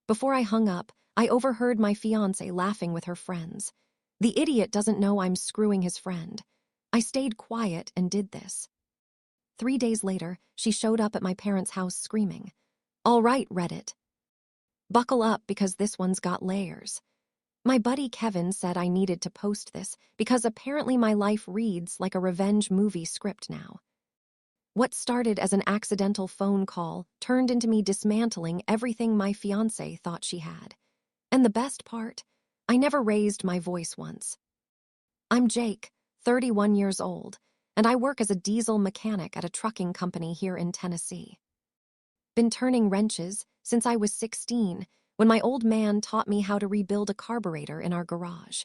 Before I hung up, I overheard my fiance laughing with her friends. The idiot doesn't know I'm screwing his friend. I stayed quiet and did this. 3 days later, she showed up at my parents' house screaming, "All right, Reddit. Buckle up because this one's got layers." My buddy Kevin said I needed to post this because apparently my life reads like a revenge movie script now. What started as an accidental phone call turned into me dismantling everything my fiancé thought she had. And the best part, I never raised my voice once. I'm Jake, 31 years old, and I work as a diesel mechanic at a trucking company here in Tennessee. Been turning wrenches since I was 16, when my old man taught me how to rebuild a carburetor in our garage.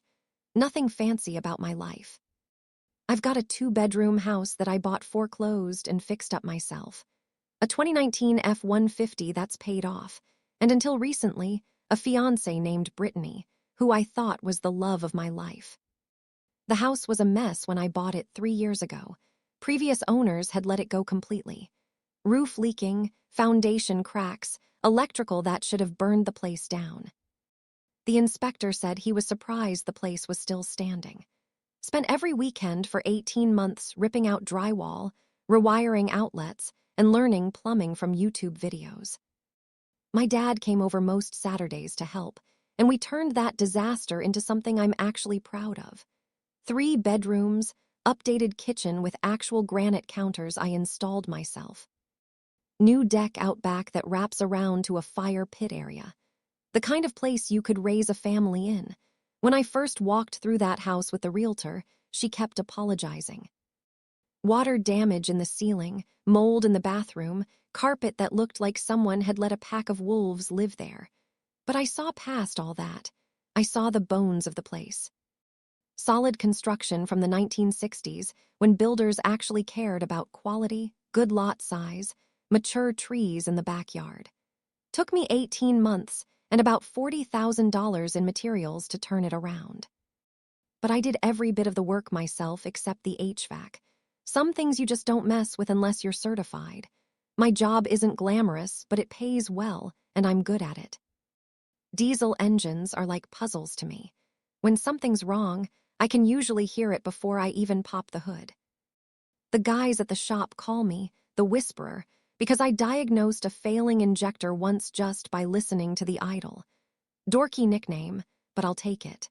Nothing fancy about my life. I've got a 2-bedroom house that I bought foreclosed and fixed up myself. A 2019 F-150 that's paid off, and until recently, a fiancé named Brittany, who I thought was the love of my life. The house was a mess when I bought it 3 years ago. Previous owners had let it go completely. Roof leaking, foundation cracks, electrical that should have burned the place down. The inspector said he was surprised the place was still standing. Spent every weekend for 18 months ripping out drywall, rewiring outlets, and learning plumbing from YouTube videos. My dad came over most Saturdays to help, and we turned that disaster into something I'm actually proud of. 3 bedrooms, updated kitchen with actual granite counters I installed myself. New deck out back that wraps around to a fire pit area. The kind of place you could raise a family in. When I first walked through that house with the realtor, she kept apologizing. Water damage in the ceiling, mold in the bathroom, carpet that looked like someone had let a pack of wolves live there. But I saw past all that. I saw the bones of the place. Solid construction from the 1960s, when builders actually cared about quality, good lot size, mature trees in the backyard. Took me 18 months and about $40,000 in materials to turn it around. But I did every bit of the work myself except the HVAC. Some things you just don't mess with unless you're certified. My job isn't glamorous, but it pays well, and I'm good at it. Diesel engines are like puzzles to me. When something's wrong, I can usually hear it before I even pop the hood. The guys at the shop call me the Whisperer because I diagnosed a failing injector once just by listening to the idle. Dorky nickname, but I'll take it.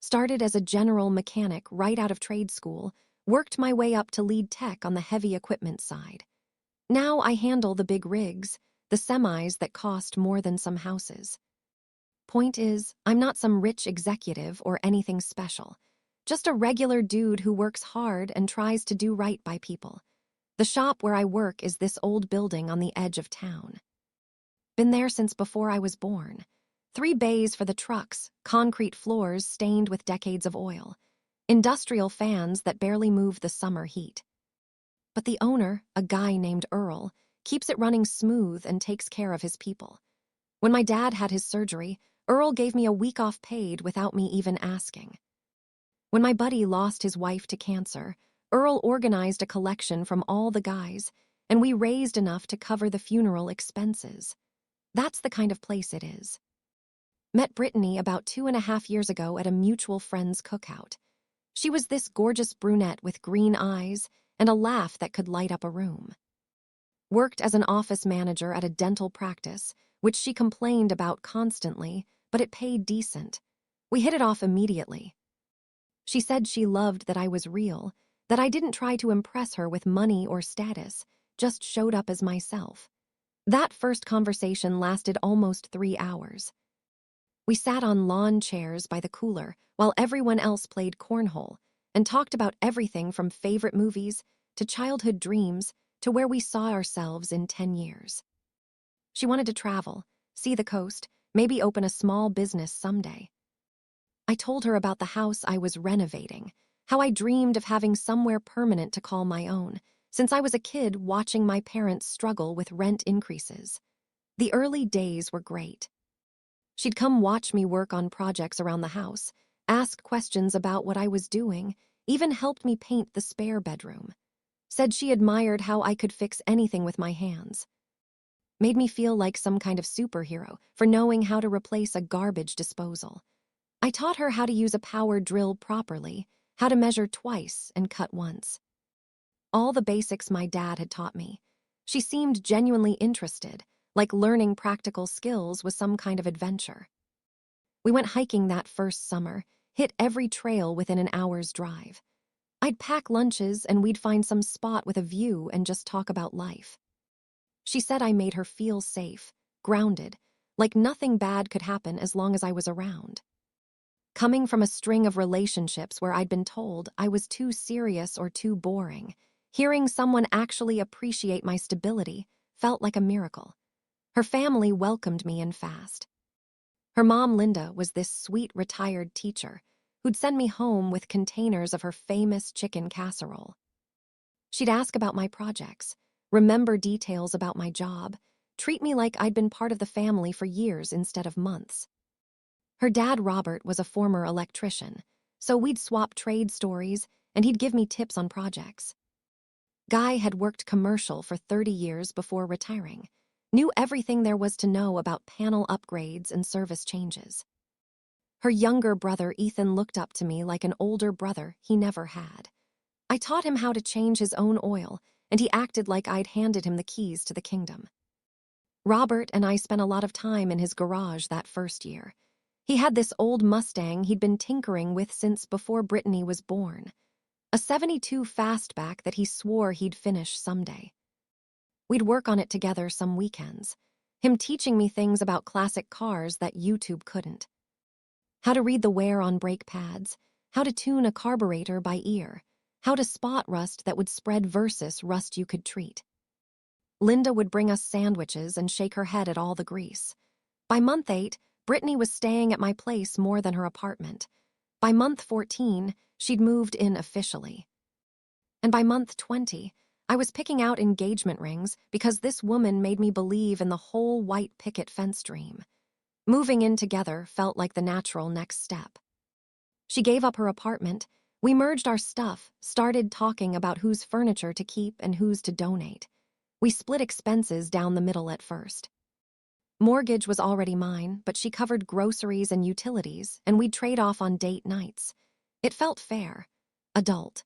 Started as a general mechanic right out of trade school, worked my way up to lead tech on the heavy equipment side. Now I handle the big rigs, the semis that cost more than some houses. Point is, I'm not some rich executive or anything special. Just a regular dude who works hard and tries to do right by people. The shop where I work is this old building on the edge of town. Been there since before I was born. 3 bays for the trucks, concrete floors stained with decades of oil, industrial fans that barely move the summer heat. But the owner, a guy named Earl, keeps it running smooth and takes care of his people. When my dad had his surgery, Earl gave me a week off paid without me even asking. When my buddy lost his wife to cancer, Earl organized a collection from all the guys, and we raised enough to cover the funeral expenses. That's the kind of place it is. Met Brittany about 2.5 years ago at a mutual friend's cookout. She was this gorgeous brunette with green eyes and a laugh that could light up a room. Worked as an office manager at a dental practice, which she complained about constantly, but it paid decent. We hit it off immediately. She said she loved that I was real, that I didn't try to impress her with money or status, just showed up as myself. That first conversation lasted almost 3 hours. We sat on lawn chairs by the cooler while everyone else played cornhole and talked about everything from favorite movies to childhood dreams to where we saw ourselves in 10 years. She wanted to travel, see the coast, maybe open a small business someday. I told her about the house I was renovating, how I dreamed of having somewhere permanent to call my own, since I was a kid watching my parents struggle with rent increases. The early days were great. She'd come watch me work on projects around the house, ask questions about what I was doing, even helped me paint the spare bedroom. Said she admired how I could fix anything with my hands. made me feel like some kind of superhero for knowing how to replace a garbage disposal. I taught her how to use a power drill properly, how to measure twice and cut once. All the basics my dad had taught me. She seemed genuinely interested, like learning practical skills was some kind of adventure. We went hiking that first summer, hit every trail within an hour's drive. I'd pack lunches and we'd find some spot with a view and just talk about life. She said I made her feel safe, grounded, like nothing bad could happen as long as I was around. Coming from a string of relationships where I'd been told I was too serious or too boring, hearing someone actually appreciate my stability felt like a miracle. Her family welcomed me in fast. Her mom, Linda, was this sweet retired teacher who'd send me home with containers of her famous chicken casserole. She'd ask about my projects, remember details about my job, treat me like I'd been part of the family for years instead of months. Her dad, Robert, was a former electrician, so we'd swap trade stories and he'd give me tips on projects. Guy had worked commercial for 30 years before retiring, knew everything there was to know about panel upgrades and service changes. Her younger brother, Ethan, looked up to me like an older brother he never had. I taught him how to change his own oil, and he acted like I'd handed him the keys to the kingdom. Robert and I spent a lot of time in his garage that first year. He had this old Mustang he'd been tinkering with since before Brittany was born, a '72 fastback that he swore he'd finish someday. We'd work on it together some weekends, him teaching me things about classic cars that YouTube couldn't. How to read the wear on brake pads, how to tune a carburetor by ear, how to spot rust that would spread versus rust you could treat. Linda would bring us sandwiches and shake her head at all the grease. By month 8, Brittany was staying at my place more than her apartment. By month 14, she'd moved in officially. And by month 20, I was picking out engagement rings because this woman made me believe in the whole white picket fence dream. Moving in together felt like the natural next step. She gave up her apartment. We merged our stuff, started talking about whose furniture to keep and whose to donate. We split expenses down the middle at first. Mortgage was already mine, but she covered groceries and utilities, and we'd trade off on date nights. It felt fair, adult.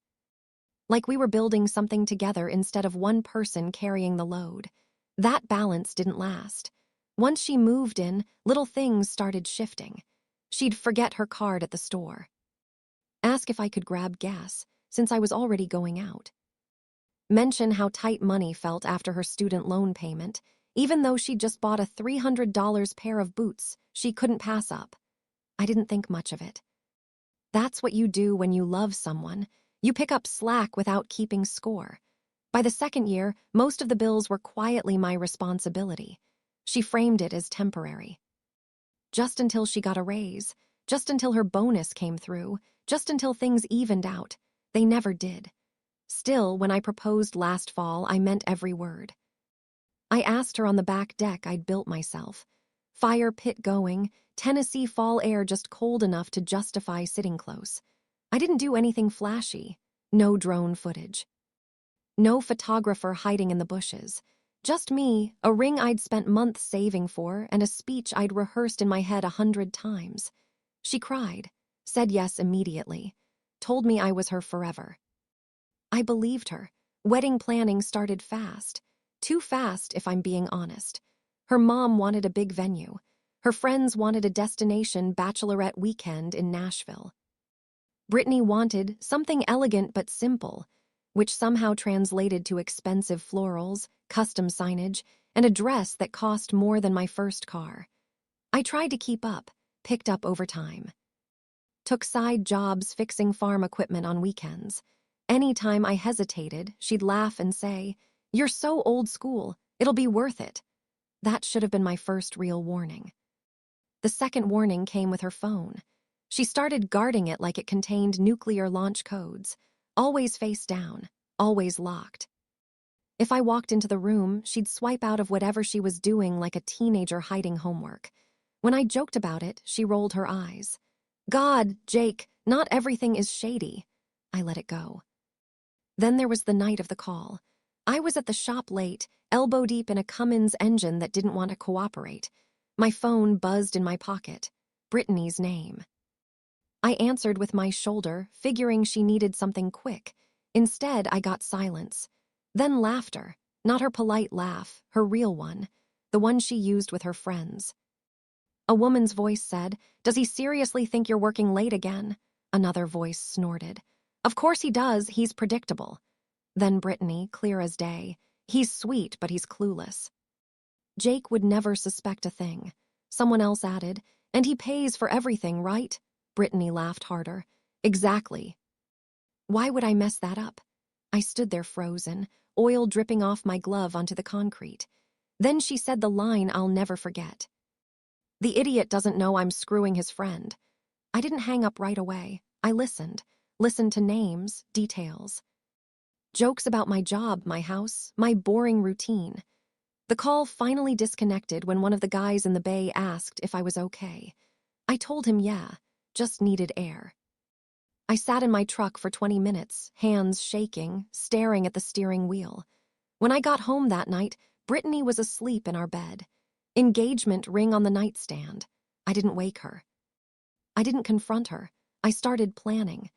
Like we were building something together instead of one person carrying the load. That balance didn't last. Once she moved in, little things started shifting. She'd forget her card at the store. Ask if I could grab gas, since I was already going out. Mention how tight money felt after her student loan payment, even though she'd just bought a $300 pair of boots she couldn't pass up. I didn't think much of it. That's what you do when you love someone. You pick up slack without keeping score. By the second year, most of the bills were quietly my responsibility. She framed it as temporary. Just until she got a raise, just until her bonus came through, just until things evened out. They never did. Still, when I proposed last fall, I meant every word. I asked her on the back deck I'd built myself. Fire pit going, Tennessee fall air just cold enough to justify sitting close. I didn't do anything flashy. No drone footage. No photographer hiding in the bushes. Just me, a ring I'd spent months saving for, and a speech I'd rehearsed in my head 100 times. She cried, said yes immediately, told me I was her forever. I believed her. Wedding planning started fast. Too fast, if I'm being honest. Her mom wanted a big venue. Her friends wanted a destination bachelorette weekend in Nashville. Brittany wanted something elegant but simple, which somehow translated to expensive florals, custom signage, and a dress that cost more than my first car. I tried to keep up, picked up over time. Took side jobs fixing farm equipment on weekends. Anytime I hesitated, she'd laugh and say, "You're so old school, it'll be worth it." That should have been my first real warning. The second warning came with her phone. She started guarding it like it contained nuclear launch codes, always face down, always locked. If I walked into the room, she'd swipe out of whatever she was doing like a teenager hiding homework. When I joked about it, she rolled her eyes. "God, Jake, not everything is shady." I let it go. Then there was the night of the call. I was at the shop late, elbow deep in a Cummins engine that didn't want to cooperate. My phone buzzed in my pocket. Brittany's name. I answered with my shoulder, figuring she needed something quick. Instead, I got silence. Then laughter. Not her polite laugh, her real one. The one she used with her friends. A woman's voice said, "Does he seriously think you're working late again?" Another voice snorted. "Of course he does, he's predictable." Then Brittany, clear as day. "He's sweet, but he's clueless." Jake would never suspect a thing. Someone else added, "And he pays for everything, right?" Brittany laughed harder. "Exactly." Why would I mess that up? I stood there frozen, oil dripping off my glove onto the concrete. Then she said the line I'll never forget. "The idiot doesn't know I'm screwing his friend." I didn't hang up right away. I listened. Listened to names, details. Jokes about my job, my house, my boring routine. The call finally disconnected when one of the guys in the bay asked if I was okay. I told him yeah, just needed air. I sat in my truck for 20 minutes, hands shaking, staring at the steering wheel. When I got home that night, Brittany was asleep in our bed. Engagement ring on the nightstand. I didn't wake her. I didn't confront her. I started planning.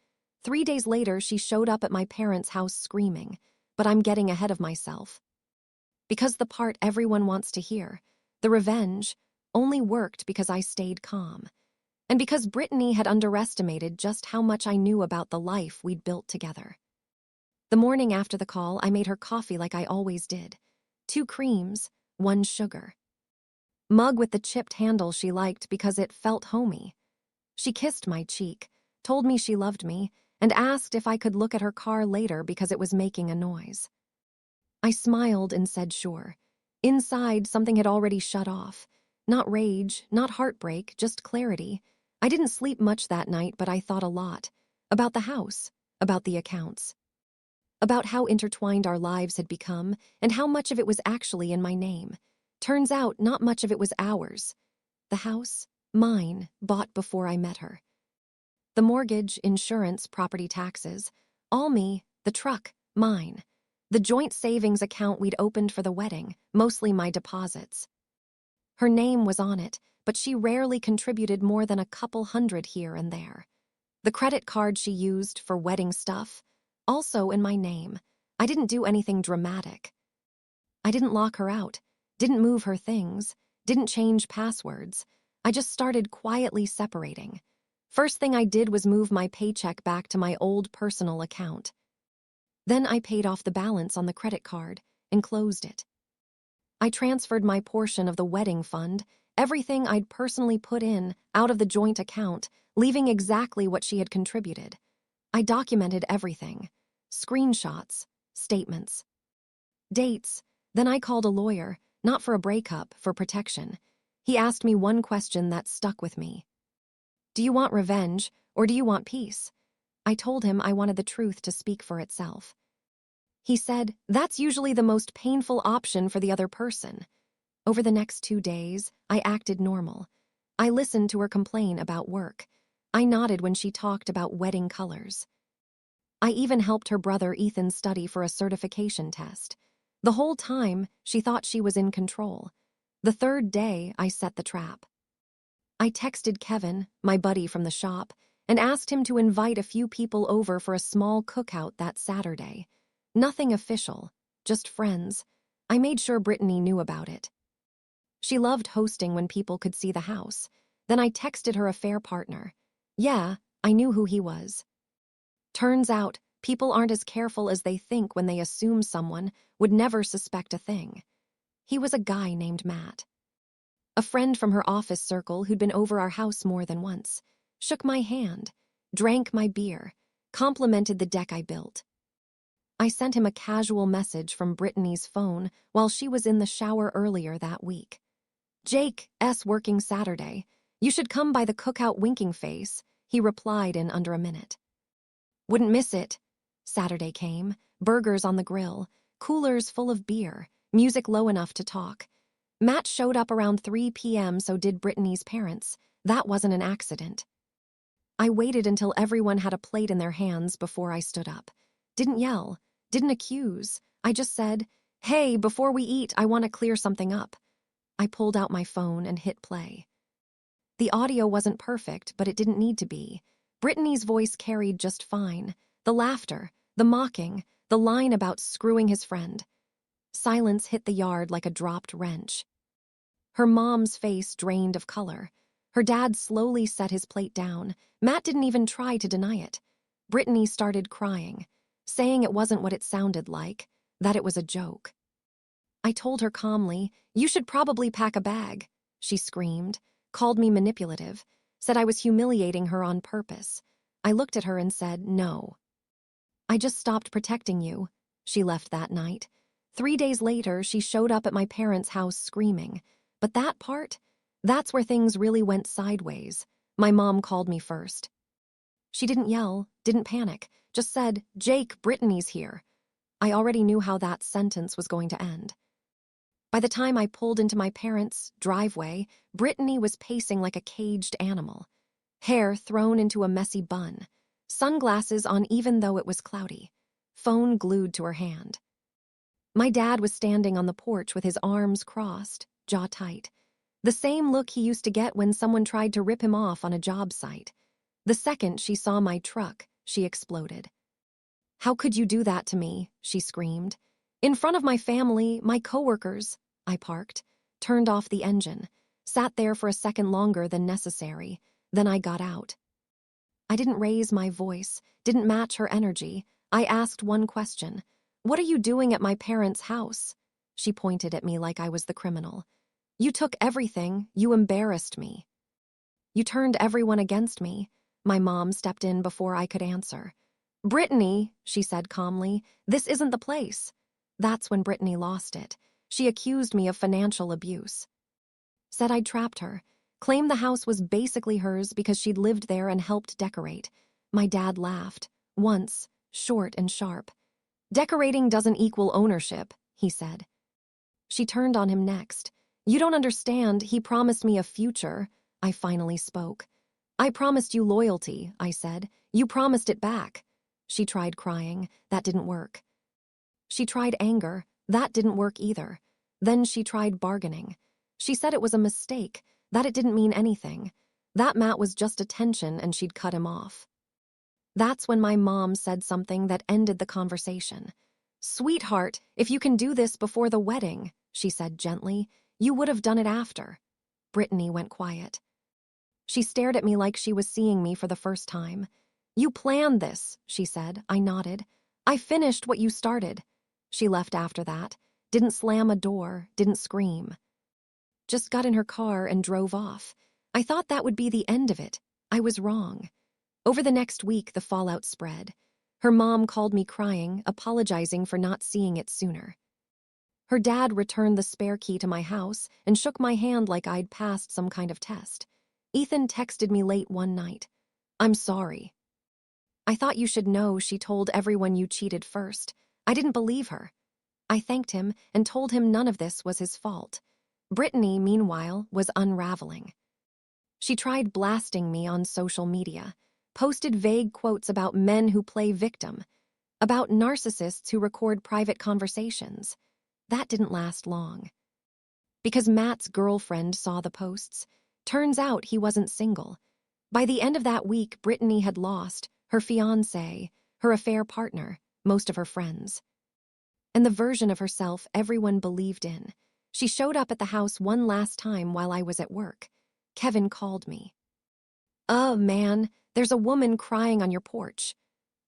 3 days later, she showed up at my parents' house screaming, but I'm getting ahead of myself. Because the part everyone wants to hear, the revenge, only worked because I stayed calm. And because Brittany had underestimated just how much I knew about the life we'd built together. The morning after the call, I made her coffee like I always did. 2 creams, 1 sugar. Mug with the chipped handle she liked because it felt homey. She kissed my cheek, told me she loved me, and asked if I could look at her car later because it was making a noise. I smiled and said sure. Inside, something had already shut off. Not rage, not heartbreak, just clarity. I didn't sleep much that night, but I thought a lot. About the house, about the accounts. About how intertwined our lives had become, and how much of it was actually in my name. Turns out, not much of it was ours. The house, mine, bought before I met her. The mortgage, insurance, property taxes, all me. The truck, mine. The joint savings account we'd opened for the wedding, mostly my deposits. Her name was on it, but she rarely contributed more than a couple hundred here and there. The credit card she used for wedding stuff, also in my name. I didn't do anything dramatic. I didn't lock her out, didn't move her things, didn't change passwords. I just started quietly separating. First thing I did was move my paycheck back to my old personal account. Then I paid off the balance on the credit card and closed it. I transferred my portion of the wedding fund, everything I'd personally put in, out of the joint account, leaving exactly what she had contributed. I documented everything. Screenshots, statements, dates. Then I called a lawyer, not for a breakup, for protection. He asked me one question that stuck with me. "Do you want revenge, or do you want peace?" I told him I wanted the truth to speak for itself. He said, "That's usually the most painful option for the other person." Over the next 2 days, I acted normal. I listened to her complain about work. I nodded when she talked about wedding colors. I even helped her brother Ethan study for a certification test. The whole time, she thought she was in control. The 3rd day, I set the trap. I texted Kevin, my buddy from the shop, and asked him to invite a few people over for a small cookout that Saturday. Nothing official, just friends. I made sure Brittany knew about it. She loved hosting when people could see the house. Then I texted her a fair partner. Yeah, I knew who he was. Turns out, people aren't as careful as they think when they assume someone would never suspect a thing. He was a guy named Matt. A friend from her office circle who'd been over our house more than once. Shook my hand, drank my beer, complimented the deck I built. I sent him a casual message from Brittany's phone while she was in the shower earlier that week. "Jake S. working Saturday. You should come by the cookout winking face," he replied in under a minute. Wouldn't miss it. Saturday came, burgers on the grill, coolers full of beer, music low enough to talk. Matt showed up around 3 p.m., so did Brittany's parents. That wasn't an accident. I waited until everyone had a plate in their hands before I stood up. Didn't yell, didn't accuse, I just said, "Hey, before we eat, I want to clear something up." I pulled out my phone and hit play. The audio wasn't perfect, but it didn't need to be. Brittany's voice carried just fine. The laughter, the mocking, the line about screwing his friend. Silence hit the yard like a dropped wrench. Her mom's face drained of color. Her dad slowly set his plate down. Matt didn't even try to deny it. Brittany started crying, saying it wasn't what it sounded like, that it was a joke. I told her calmly, "You should probably pack a bag." She screamed, called me manipulative, said I was humiliating her on purpose. I looked at her and said, "No. I just stopped protecting you." She left that night. 3 days later, she showed up at my parents' house screaming. But that part? That's where things really went sideways. My mom called me first. She didn't yell, didn't panic, just said, "Jake, Brittany's here." I already knew how that sentence was going to end. By the time I pulled into my parents' driveway, Brittany was pacing like a caged animal. Hair thrown into a messy bun. Sunglasses on even though it was cloudy. Phone glued to her hand. My dad was standing on the porch with his arms crossed, jaw tight. The same look he used to get when someone tried to rip him off on a job site. The second she saw my truck, she exploded. "How could you do that to me?" she screamed. "In front of my family, my coworkers." I parked, turned off the engine, sat there for a second longer than necessary. Then I got out. I didn't raise my voice, didn't match her energy. I asked one question. "What are you doing at my parents' house?" She pointed at me like I was the criminal. "You took everything. You embarrassed me. You turned everyone against me." My mom stepped in before I could answer. "Brittany," she said calmly, "this isn't the place." That's when Brittany lost it. She accused me of financial abuse. Said I'd trapped her. Claimed the house was basically hers because she'd lived there and helped decorate. My dad laughed. Once, short and sharp. "Decorating doesn't equal ownership," he said. She turned on him next. "You don't understand. He promised me a future." I finally spoke. "I promised you loyalty," I said. "You promised it back." She tried crying. That didn't work. She tried anger. That didn't work either. Then she tried bargaining. She said it was a mistake, that it didn't mean anything. That Matt was just attention and she'd cut him off. That's when my mom said something that ended the conversation. "Sweetheart, if you can do this before the wedding," she said gently, "you would have done it after." Brittany went quiet. She stared at me like she was seeing me for the first time. "You planned this," she said. I nodded. "I finished what you started." She left after that. Didn't slam a door, didn't scream. Just got in her car and drove off. I thought that would be the end of it. I was wrong. Over the next week, the fallout spread. Her mom called me crying, apologizing for not seeing it sooner. Her dad returned the spare key to my house and shook my hand like I'd passed some kind of test. Ethan texted me late one night. "I'm sorry. I thought you should know she told everyone you cheated first." I didn't believe her. I thanked him and told him none of this was his fault. Brittany, meanwhile, was unraveling. She tried blasting me on social media, posted vague quotes about men who play victim, about narcissists who record private conversations. That didn't last long. Because Matt's girlfriend saw the posts. Turns out he wasn't single. By the end of that week, Brittany had lost her fiance, her affair partner, most of her friends. And the version of herself everyone believed in. She showed up at the house one last time while I was at work. Kevin called me. Man, there's a woman crying on your porch."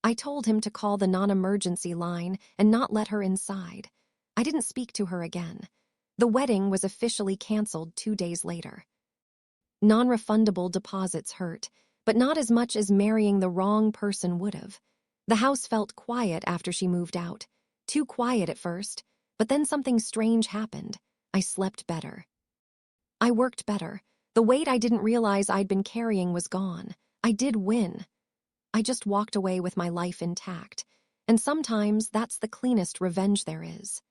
I told him to call the non-emergency line and not let her inside. I didn't speak to her again. The wedding was officially canceled 2 days later. Non-refundable deposits hurt, but not as much as marrying the wrong person would have. The house felt quiet after she moved out. Too quiet at first, but then something strange happened. I slept better. I worked better. The weight I didn't realize I'd been carrying was gone. I did win. I just walked away with my life intact. And sometimes that's the cleanest revenge there is.